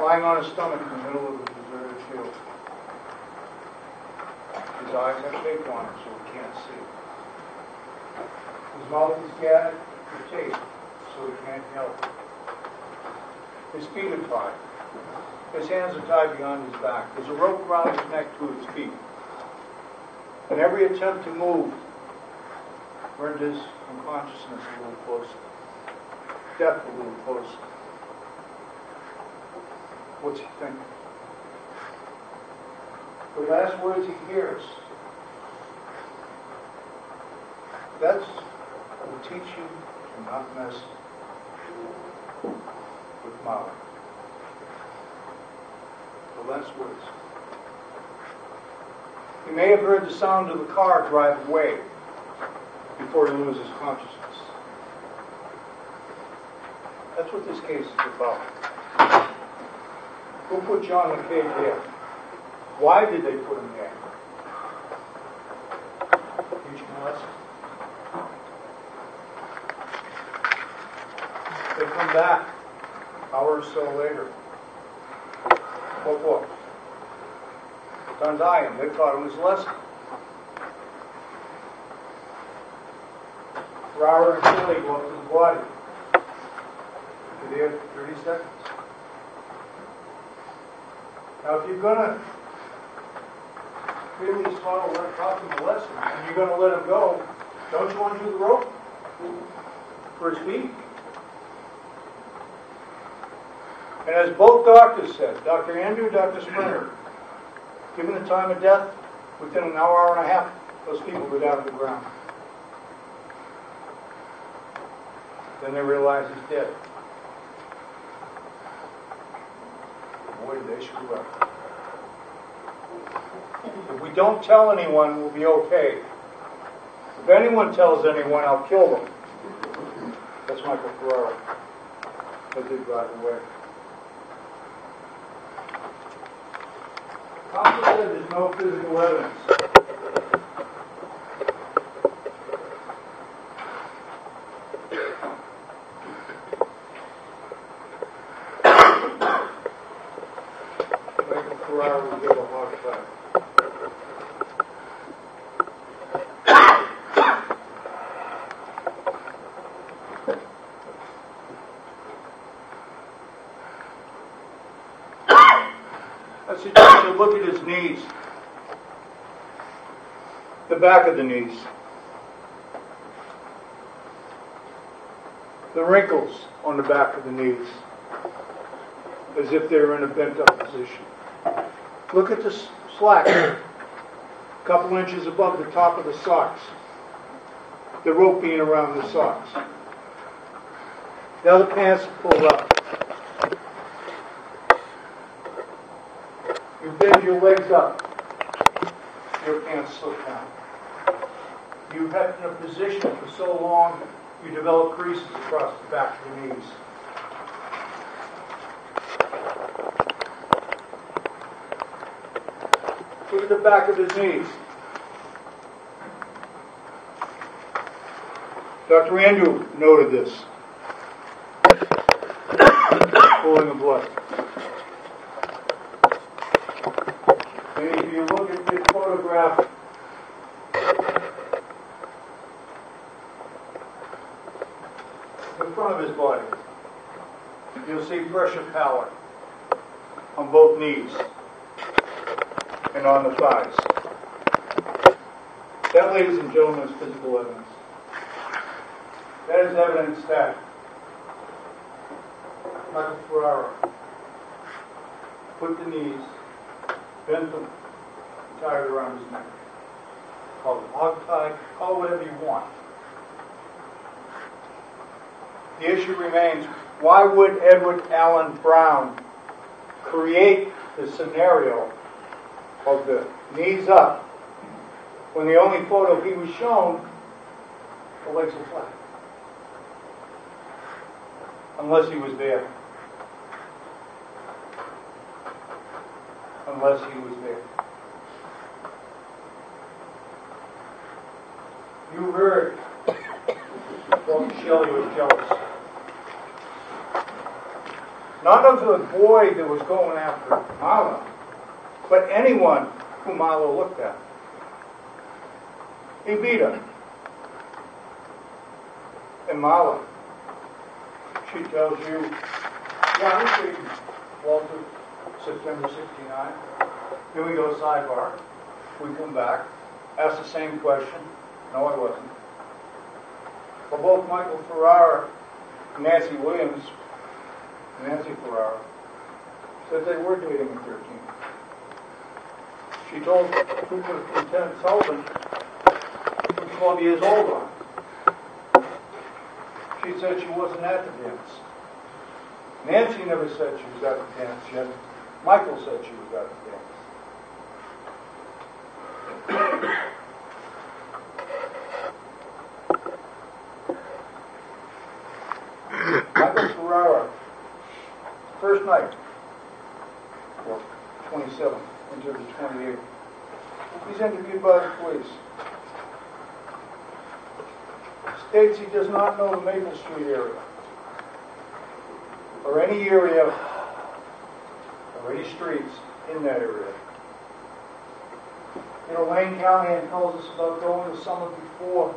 lying on his stomach in the middle of the deserted field. His eyes have tape on him so he can't see. His mouth is gagged for tape so he can't help. His feet are tied. His hands are tied behind his back. There's a rope around his neck to his feet. And every attempt to move renders unconsciousness a little closer. Death a little closer. What's he thinking? The last words he hears. That will teach you to not mess with Molly. The last words. He may have heard the sound of the car drive away before he loses consciousness. That's what this case is about. Who put John McCabe there? Why did they put him there? Teaching a lesson. They come back an hour or so later. What for? To untie him. They taught him his lesson. Ferreira and Chili go up to the body. They're there for 30 seconds. Now, if you're going to really taught him a lesson, and you're going to let him go, don't you want to do the rope for his feet? And as both doctors said, Dr. Andrew, Dr. Springer, given the time of death, within an hour, hour and a half, those people go down to the ground. Then they realize he's dead. Boy, did they screw up. If we don't tell anyone, we'll be okay. If anyone tells anyone, I'll kill them. That's Michael Ferreira. That did drive away. Counsel said there's no physical evidence. Michael Ferreira will give a heart attack. I suggest you look at his knees. The back of the knees. The wrinkles on the back of the knees. As if they were in a bent up position. Look at the slack. A couple inches above the top of the socks. The rope being around the socks. The other pants are pulled up. You bend your legs up. Your pants slip down. You've had in a position for so long, you develop creases across the back of your knees. Look at the back of his knees. Dr. Andrew noted this. Pulling the blood. And if you look at this photograph, in front of his body, you'll see pressure pallor on both knees and on the thighs. That, ladies and gentlemen, is physical evidence. That is evidence that Michael Ferreira put the knees, bent them, and tied it around his neck. Call it hog tie, call it whatever you want. The issue remains, why would Edward Allen Brown create the scenario of the knees up when the only photo he was shown, the legs are flat? Unless he was there. Unless he was there. You heard Dr. Shelley was jealous. Not of the boy that was going after Marla, but anyone who Marla looked at. He beat her. And Marla, she tells you, yeah, I'm speaking, Walter, September 69. Here we go, sidebar. We come back, ask the same question. No, I wasn't. But both Michael Ferreira and Nancy Williams, Nancy Ferreira, said they were dating at 13. She told Lieutenant Sullivan, who was 12 years older, she said she wasn't at the dance. Nancy never said she was at the dance yet. Michael said she was at the dance. Michael Ferreira, first night, well, 27th into the 28th, he's interviewed by the police. States he does not know the Maple Street area, or any area, or any streets in that area. You know, Lane Callahan tells us about going the summer before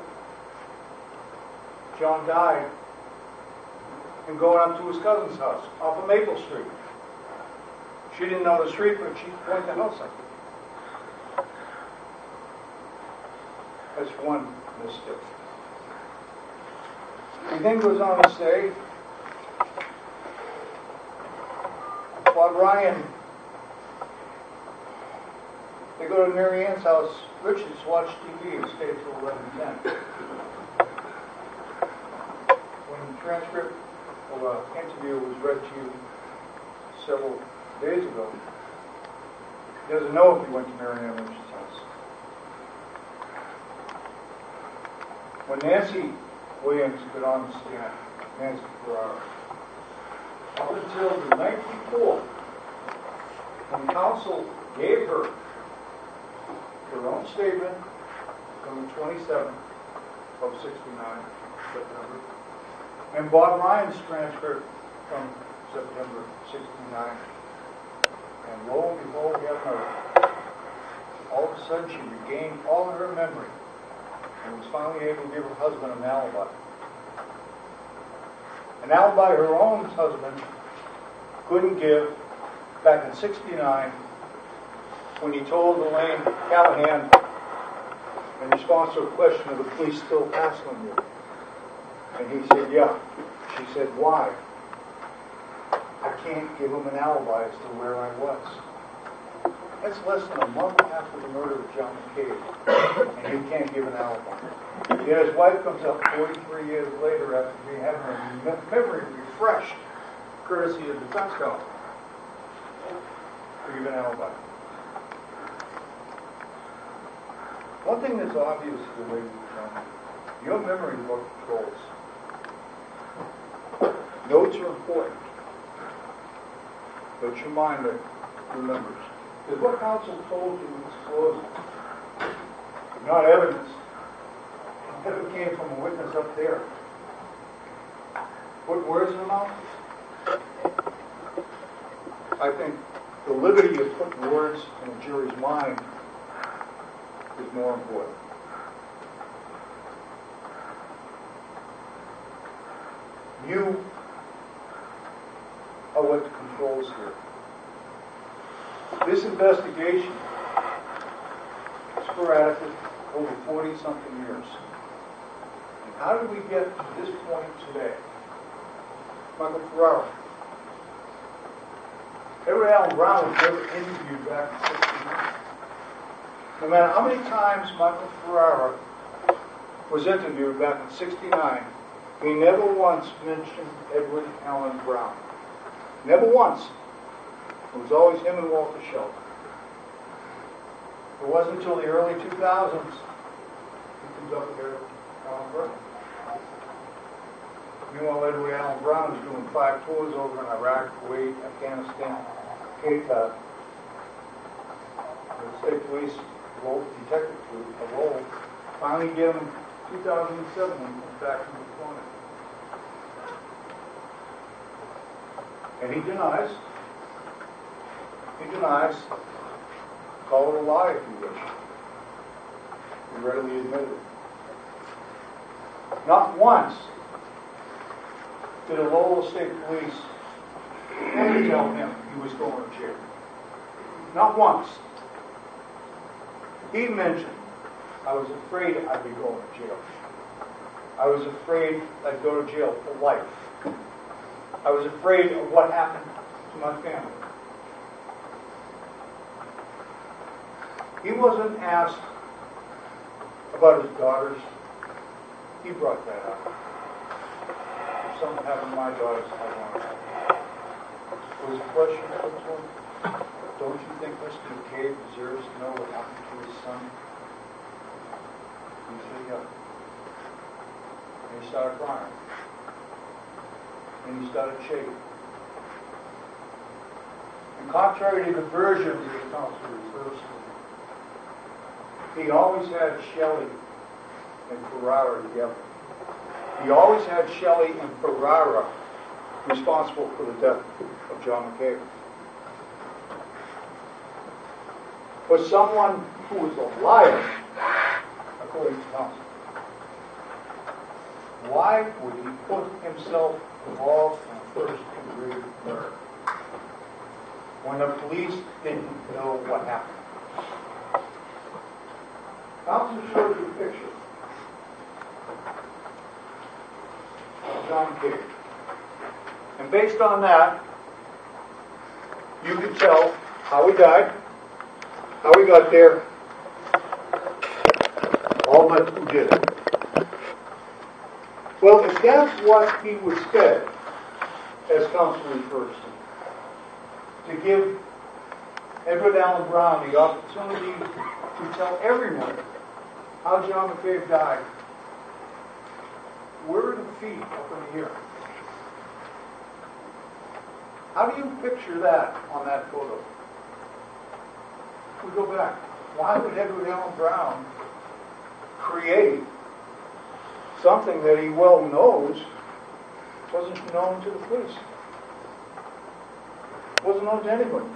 John died and going up to his cousin's house off of Maple Street. She didn't know the street, but she pointed the house out. That's one mistake. He then goes on to say, Bob Ryan, they go to Mary Ann's house, Richards watched TV and stayed till 11:10. When the transcript of an interview was read to you several days ago, he doesn't know if he went to Mary Ann Richards' house. When Nancy Williams got on the stand, Nancy Ferreira, up until the night before, when counsel gave her own statement from the 27th of 69, September, and Bob Ryan's transcript from September 69, and lo and behold, we have her. All of a sudden, she regained all of her memory and was finally able to give her husband an alibi. An alibi her own husband couldn't give back in 69 when he told Elaine Callahan in response to a question of the police still hassling you. And he said, yeah. She said, why? I can't give him an alibi as to where I was. That's less than a month after the murder of John McCabe, and he can't give an alibi. Yet his wife comes up 43 years later after having her memory refreshed, courtesy of defense counsel, to give an alibi. One thing that's obvious here, ladies and gentlemen, your memory book controls. Notes are important, but your mind remembers. Because what counsel told you was closing, not evidence. It came from a witness up there. Put words in the mouth. I think the liberty of putting words in a jury's mind is more important. You are what controls here. This investigation is sporadic over 40-something years. And how did we get to this point today? Michael Ferreira. Edward Allen Brown was never interviewed back in 69. No matter how many times Michael Ferreira was interviewed back in 69, he never once mentioned Edward Allen Brown. Never once. It was always him and Walter Shelton. It wasn't until the early 2000s he comes up here, Allen Brown. Meanwhile, Edward Allen Brown is doing 5 tours over in Iraq, Kuwait, Afghanistan, Qatar. The state police detective role finally gave him 2007 when he comes back from deployment. And he denies, call it a lie if you wish. He readily admitted it. Not once did the Lowell State Police ever tell him he was going to jail. Not once. He mentioned, I was afraid I'd be going to jail. I was afraid I'd go to jail for life. I was afraid of what happened to my family. He wasn't asked about his daughters. He brought that up. If something happened to my daughters, I want to have it. Was the question put to him? Don't you think Mr. McCabe deserves to know what happened to his son? He said, yeah. And he started crying. And he started shaking. And contrary to the version of the counsel refers to, he always had Shelley and Ferreira together. He always had Shelley and Ferreira responsible for the death of John McCabe. For someone who was a liar, according to counsel, why would he put himself involved in first-degree murder when the police didn't know what happened? Counsel showed you a picture of John McCabe. And based on that, you can tell how he died, how he got there, all but who did it. Well, if that's what he was fed, as counsel refers to give Edward Allen Brown the opportunity to tell everyone how John McCabe died, where are the feet up in the air? How do you picture that on that photo? We go back. Why would Edward Allen Brown create something that he well knows wasn't known to the police? Wasn't known to anybody.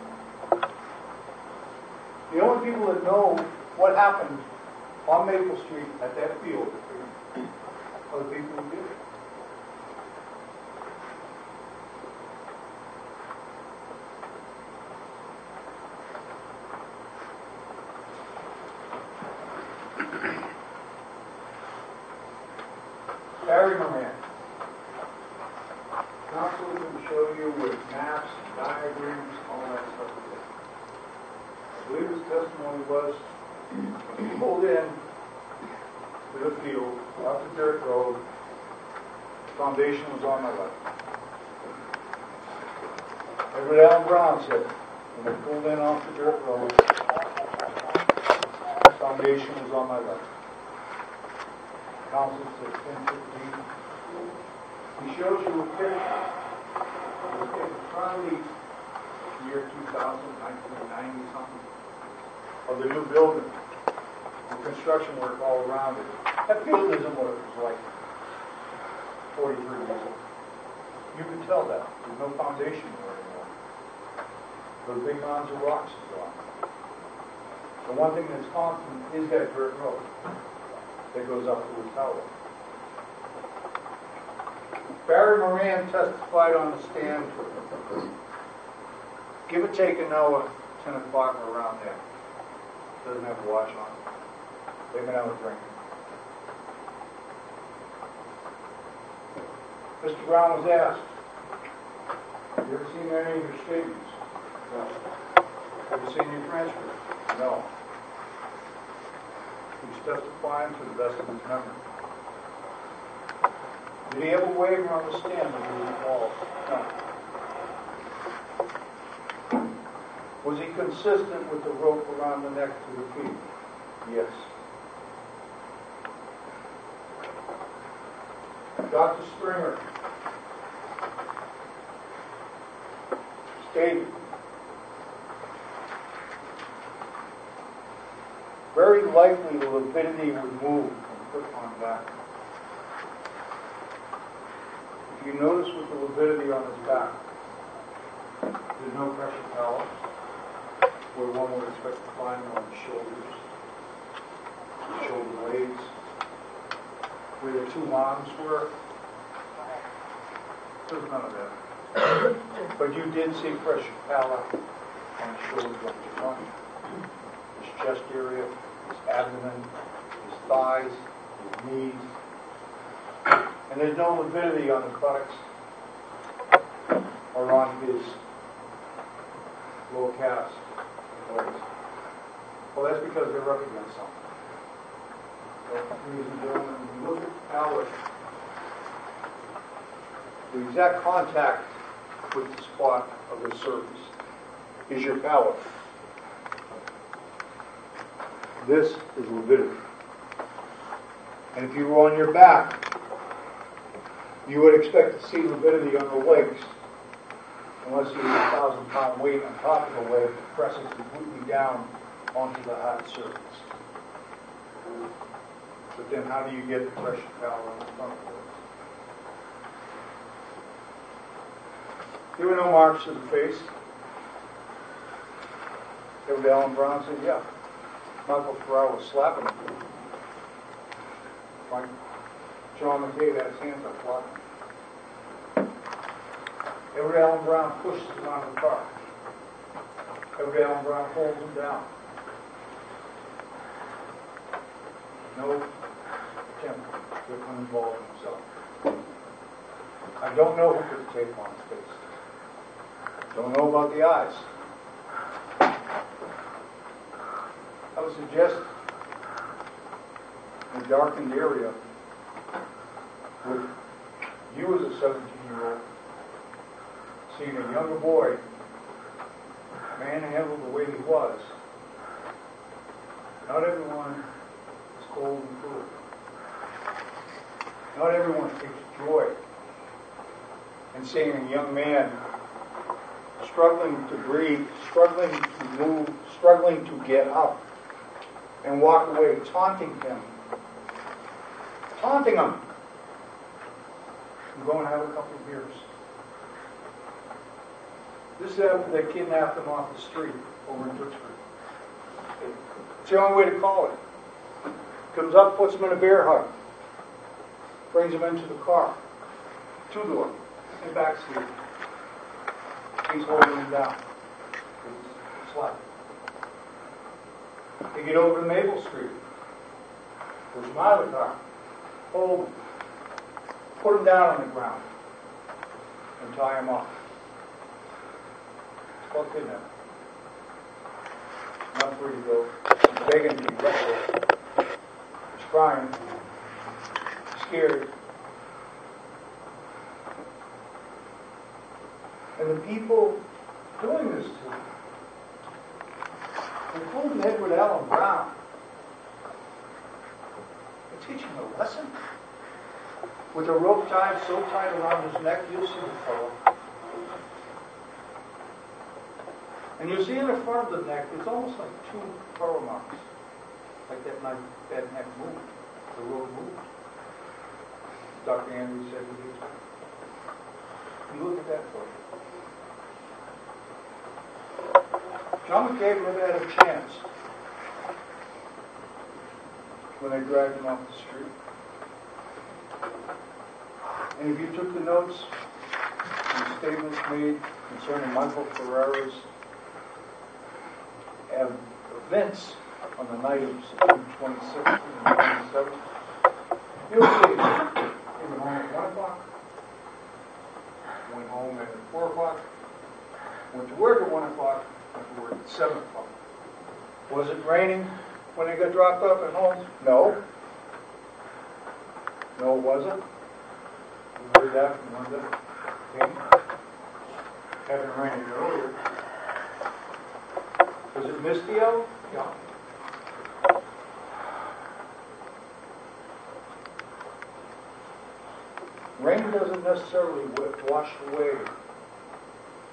The only people that know what happened on Maple Street at that field are the people who did it. Barry Moran. Counsel can show you with maps, diagrams, all that stuff. I believe his testimony was when he pulled in to the field, off the dirt road, the foundation was on my left. Edward Allen Brown said, when we pulled in off the dirt road, the foundation was on my left. Counsel said 10-15. He shows you a picture. It's probably the year 2000, 1990 something, of the new building. The construction work all around it. That field isn't what it was like 43 years ago. You can tell that. There's no foundation there anymore. Those big mounds of rocks are gone. The one thing that's constant is that dirt road that goes up to the tower. Barry Moran testified on the stand, give or take an hour, 10 o'clock or around there. Doesn't have a watch on. They've been out drinking. Mr. Brown was asked, have you ever seen any of your statements? No. Have you seen your transcript? No. He's testifying to the best of his memory. Did he ever waver on the stand when he was involved? No. Was he consistent with the rope around the neck to the feet? Yes. Dr. Springer stated, very likely the lividity would move from foot on back. If you notice with the lividity on his back, There's no pressure pallet, where one would expect to find on the shoulders, the shoulder blades, where the two arms were. There's none of that. But you did see pressure pallet on the shoulders of the front, his chest area, his abdomen, his thighs, his knees. And there's no lividity on the buttocks or on his low calves legs. Well, that's because they're up against something. So, ladies and gentlemen, when you look at the palate, the exact contact with the spot of the surface is your palate. This is lividity. And if you were on your back, you would expect to see lividity on the legs, unless you have a 1,000-pound weight on top of the leg to press it completely down onto the hard surface. But then how do you get the pressure pallet on the front of the legs? There were no marks to the face. David Allen Brown said, yeah, Michael Ferreira was slapping him. Like John McCabe had his hands up blocking. Everett Allen Brown pushes him out of the car. Everett Allen Brown holds him down. No attempt to become involved in himself. I don't know who put the tape on his face. Don't know about the eyes. I would suggest in a darkened area with you as a 17-year-old seeing a younger boy manhandled the way he was. Not everyone is cold and cruel. Not everyone takes joy in seeing a young man struggling to breathe, struggling to move, struggling to get up and walk away, taunting him. Taunting him. And go and have a couple of beers. This is after they kidnapped him off the street over in Tewksbury. It's the only way to call it. Comes up, puts him in a bear hug. Brings him into the car. Two-door. In the back seat. He's holding him down. He's slapping. They get over to Maple Street. Push him out of the car. Hold him. Put him down on the ground. And tie him up. It's called kidnapping. Not free to go. He's begging to be let go. He's crying. He's scared. And the people doing this to him, including Edward Allen Brown, they're teaching a lesson. With a rope tied so tight around his neck, you'll see the fellow. And you see in the front of the neck, it's almost like two furrow marks. Like that neck moved. The rope moved. Dr. Andrews said he did. You look at that photo. John McCabe never had a chance when they dragged him off the street. And if you took the notes and the statements made concerning Michael Ferreira's events on the night of September 26th and 27th, you'll see he went home at 1 o'clock, went home at 4 o'clock, went to work at 1 o'clock, went to work at 7 o'clock. Was it raining when they got dropped off at home? No. No, it wasn't. We heard that from Linda. Hadn't rained earlier. Was it misty out? Yeah. Rain doesn't necessarily wash away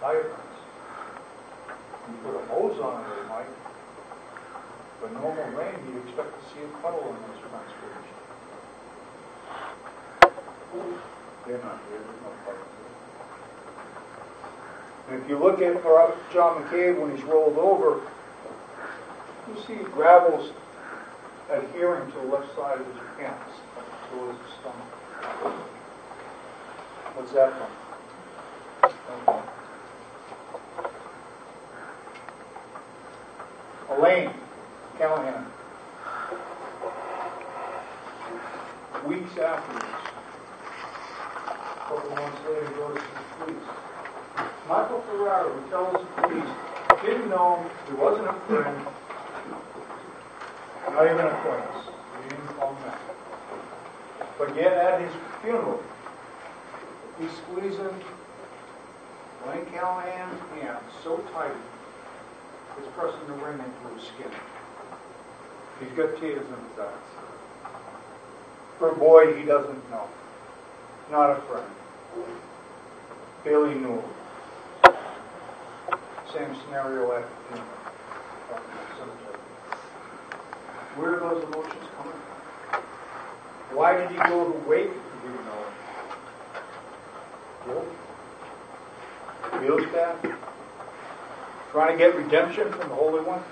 diaphragms. You put a hose on it, it might. But normal rain, you'd expect to see a puddle in those transpiration. They're not here. There's no puddles. And if you look at John McCabe when he's rolled over, you see gravel's adhering to the left side of his pants, to his stomach. What's that from? Okay. Elaine Callahan. Weeks afterwards, a couple months later, goes to the police. Michael Ferreira, who tells the police, didn't know, he wasn't a friend, not even an acquaintance. He didn't call him that. But yet at his funeral, he's squeezing Elaine Callahan's hand so tight, it's pressing the ring into his skin. He's got tears in his eyes. For a boy he doesn't know. Not a friend. Barely knew him. Same scenario at the funeral. Up in the cemetery. Where are those emotions coming from? Why did he go to wake if he didn't know him? Guilt? Feels bad? Trying to get redemption from the Holy One?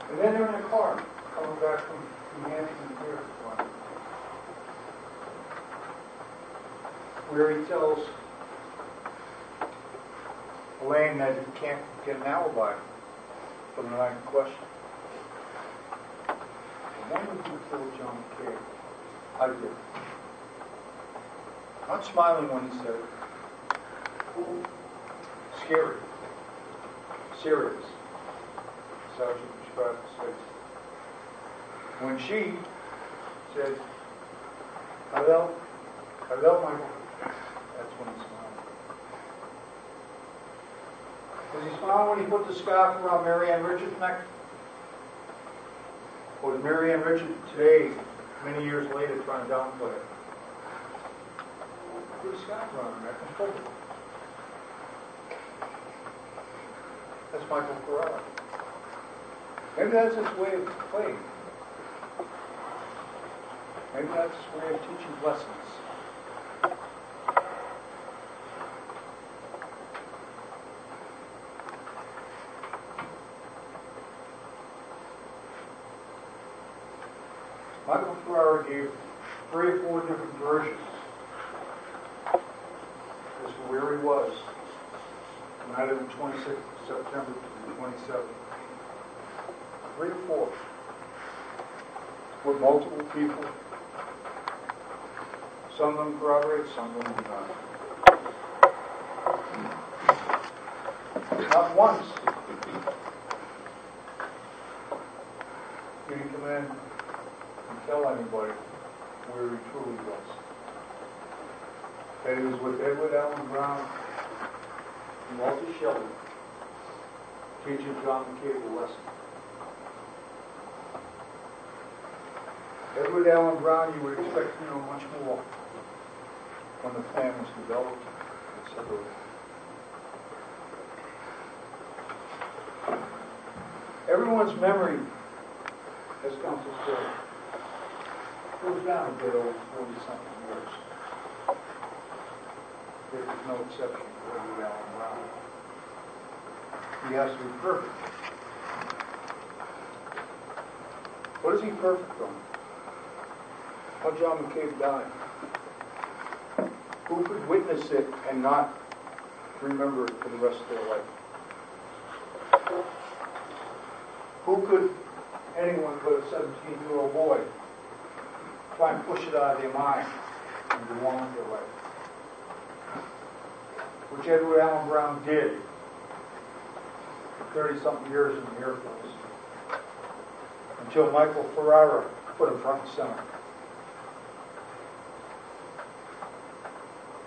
And then they're in a car coming back from New Hampton here, where he tells Elaine that he can't get an alibi for the night in question. And when did you kill John McCabe? I did. Not smiling when he said it. Scary. Serious. Sergeant described his face. When she said, hello, Michael, that's when he smiled. Was he smiling when he put the scarf around Marianne Richards' neck? Or was Marianne Richards today, many years later, trying to downplay it? Put a scarf around her neck and pulled it. That's Michael Ferreira. Maybe that's his way of playing. Maybe that's his way of teaching lessons. Michael Ferreira gave 3 or 4 different versions as to where he was the night of the 26th of September to the 27th. 3 or 4. With multiple people. Some of them corroborate, some of them do not. Not once did he come in and tell anybody where he truly was. That he was with Edward Allen Brown and Walter Shelley, teaching John McCabe a lesson. Edward Allen Brown, you would expect to know much more when the plan was developed, etc. Everyone's memory has come to story. Goes down a bit over 40-something years. There is no exception for Edward Allen Brown. He has to be perfect. What is he perfect on? How John McCabe died. Who could witness it and not remember it for the rest of their life? Who could, anyone but a 17-year-old boy, try and push it out of their mind and go on with their life? Which Edward Allen Brown did for 30-something years in the Air Force. Until Michael Ferreira put him front and center.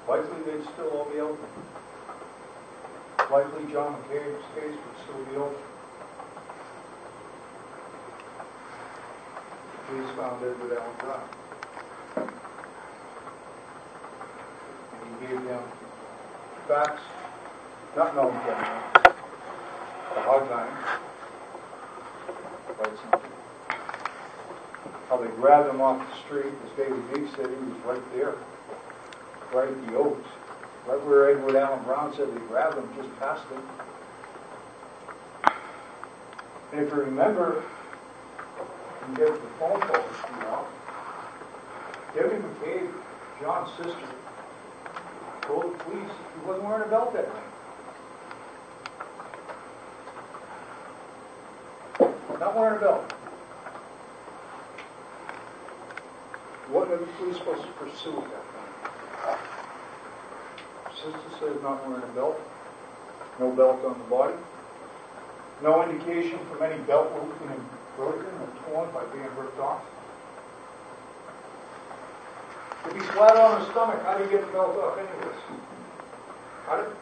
Likely they'd still all be open. Likely John McCabe's case would still be open. Police found Edward Allen Brown. And he gave them facts, not known to them, a hard time, quite simply. how they grabbed him off the street. As David Meek said, he was right there, right at the Oaks, right where Edward Allen Brown said they grabbed him, just past him. And if you remember, you get the phone calls, Debbie McCabe, John's sister, told the police he wasn't wearing a belt that night. Not wearing a belt. What are the police supposed to pursue at that point? Sister says not wearing a belt. No belt on the body. No indication from any belt loop being broken or torn by being ripped off. If he's flat on his stomach, how do you get the belt off anyways? How did?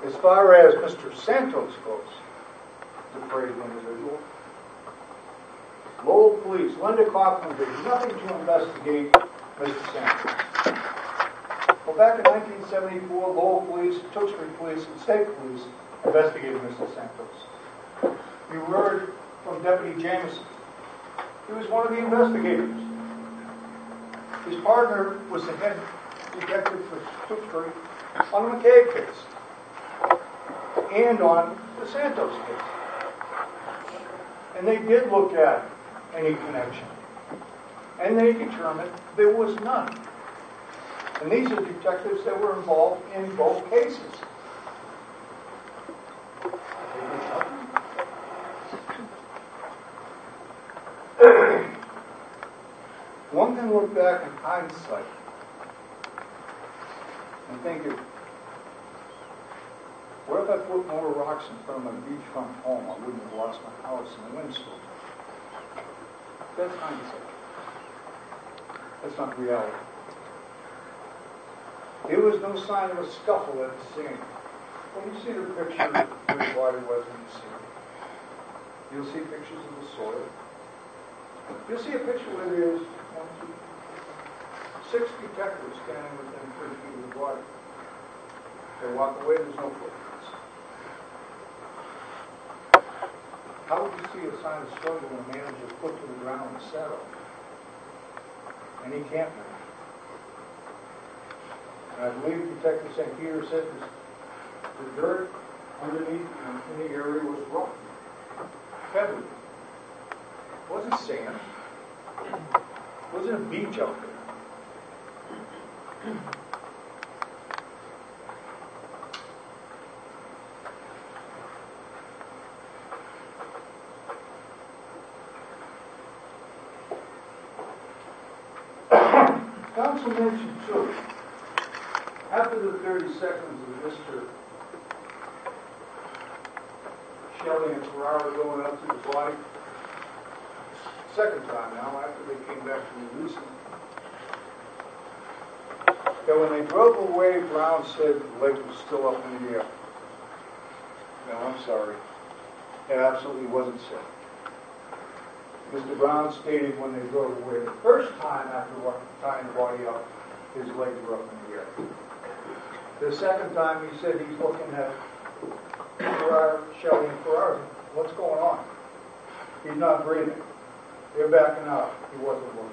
As far as Mr. Santos goes, the brave individual, Lowell Police, Linda Kaufman did nothing to investigate Mr. Santos. Well, back in 1974, Lowell Police, Tewksbury Police, and State Police investigated Mr. Santos. You heard from Deputy Jameson. He was one of the investigators. His partner was the head detective for Tewksbury on the McCabe case and on the Santos case. And they did look at any connection. And they determined there was none. And these are detectives that were involved in both cases. One can look back in hindsight and think, what if I put more rocks in front of my beachfront home? I wouldn't have lost my house in the windstorm. That's hindsight. That's not reality. There was no sign of a scuffle at the scene. When you see the picture of where the body was in the scene, you'll see pictures of the soil. You'll see a picture where there's 6 detectives standing within 3 feet of the body. They walk away, there's no footprints. How would you see a sign of struggle when a man is just put to the ground and sat up? And he can't move. And I believe Detective St. Peter said the dirt underneath in the area was rough, heavy. It wasn't sand. It wasn't a beach out there. Council mentioned too, after the 30 seconds of Mr. Shelley and Ferreira going up to the body, second time now, after they came back to release him, that when they drove away, Brown said the leg was still up in the air. No, I'm sorry. It absolutely wasn't said. Mr. Brown stated when they drove away the first time after tying the body up, his legs were up in the air. The second time he said he's looking at Ferreira, Shelley and Ferreira. What's going on? He's not breathing. They're backing out. He wasn't looking.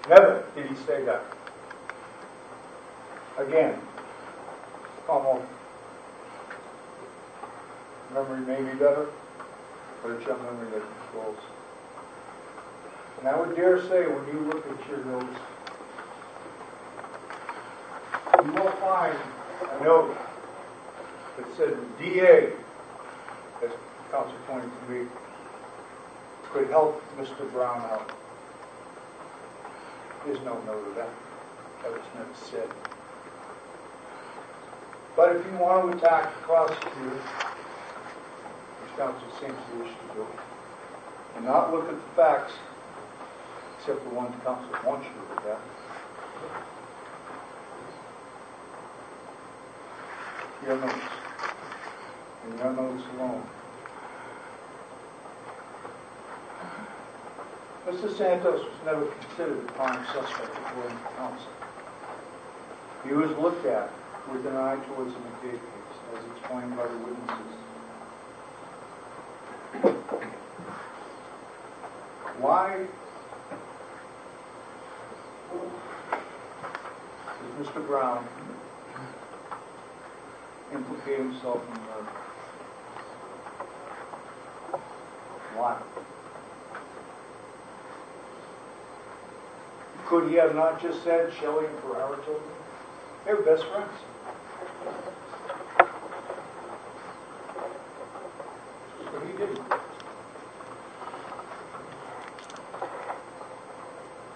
Never did he say that. Again, almost. Memory may be better, but it's your memory that controls. And I would dare say, when you look at your notes, you will find a note that said the DA, as Council pointed to me, could help Mr. Brown out. There's no note of that. That was never said. But if you want to attack the prosecutor, which Council seems to wish to do, and not look at the facts, except the ones Council wants you to look at, your notes, and your notes alone. Mr. Santos was never considered a prime suspect according to Council. He was looked at with an eye towards the McCabe case, as explained by the witnesses. Why does Mr. Brown implicate himself in murder? Why? Could he have not just said, Shelley and Ferreira told me? They were best friends. But he didn't.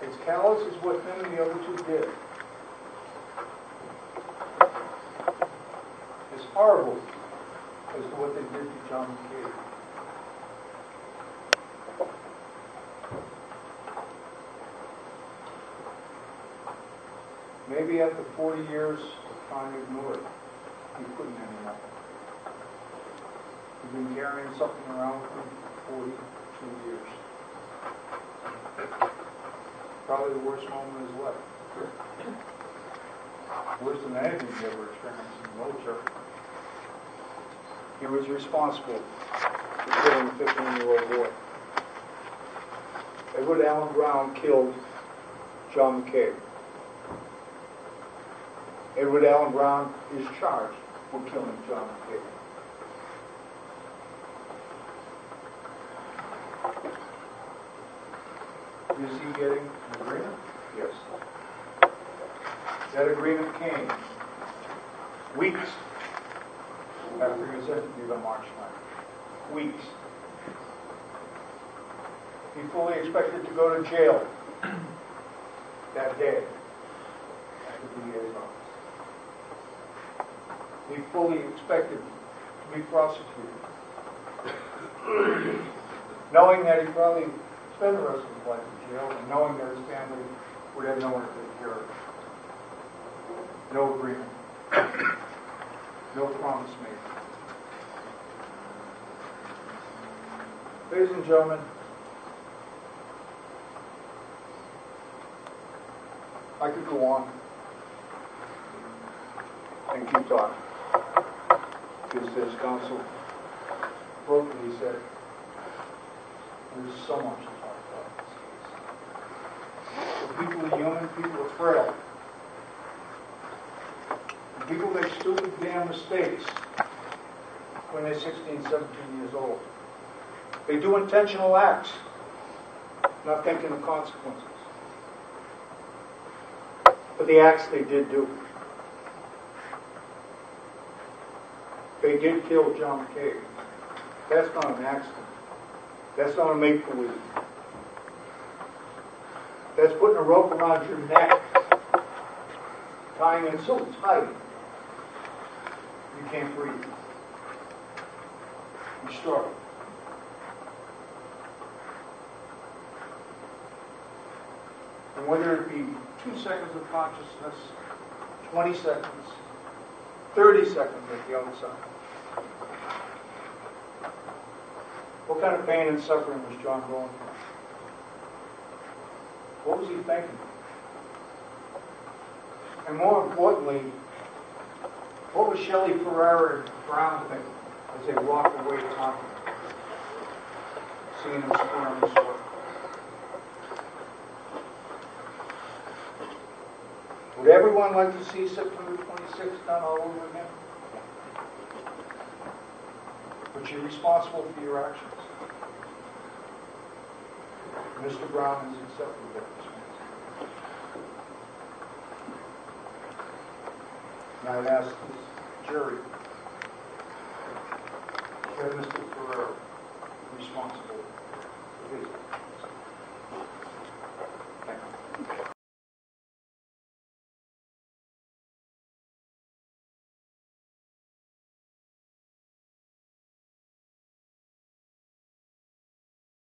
As callous as what him and the other two did. As horrible as to what they did to John McCabe. Maybe after 40 years of trying to ignore it, he couldn't anymore. He's been carrying something around with him for 42 years. Probably the worst moment of his life. Worse than anything he ever experienced in the military. He was responsible for killing a 15-year-old boy. Edward Allen Brown killed John McCabe. Edward Allen Brown is charged with killing John McCabe. Is he getting an agreement? Yes. That agreement came weeks after he was interviewed on March 9th. Weeks. He fully expected to go to jail that day at the DA's office. He fully expected to be prosecuted, knowing that he'd probably spend the rest of his life in jail, and knowing that his family would have no one to take care of him. No agreement. No promise made. Ladies and gentlemen, I could go on and keep talking. Because as counsel appropriately said, there's so much to talk about in this case. People are human, people are frail. And people make stupid damn mistakes when they're 16, 17 years old. They do intentional acts, not thinking of consequences. But the acts they did do. They did kill John McCabe. That's not an accident. That's not a make-believe. That's putting a rope around your neck, tying it so tight you can't breathe. You struggle. And whether it be 2 seconds of consciousness, 20 seconds, 30 seconds at the other side. What kind of pain and suffering was John going through? What was he thinking? And more importantly, what was Shelley Ferreira and Brown thinking as they walked away talking? Seeing him squirm and sweat. Would everyone like to see September 26th done all over again? But you're responsible for your actions. Mr. Brown has accepted that responsibility. And I'd ask this jury to have Mr. Ferreira responsible for his actions.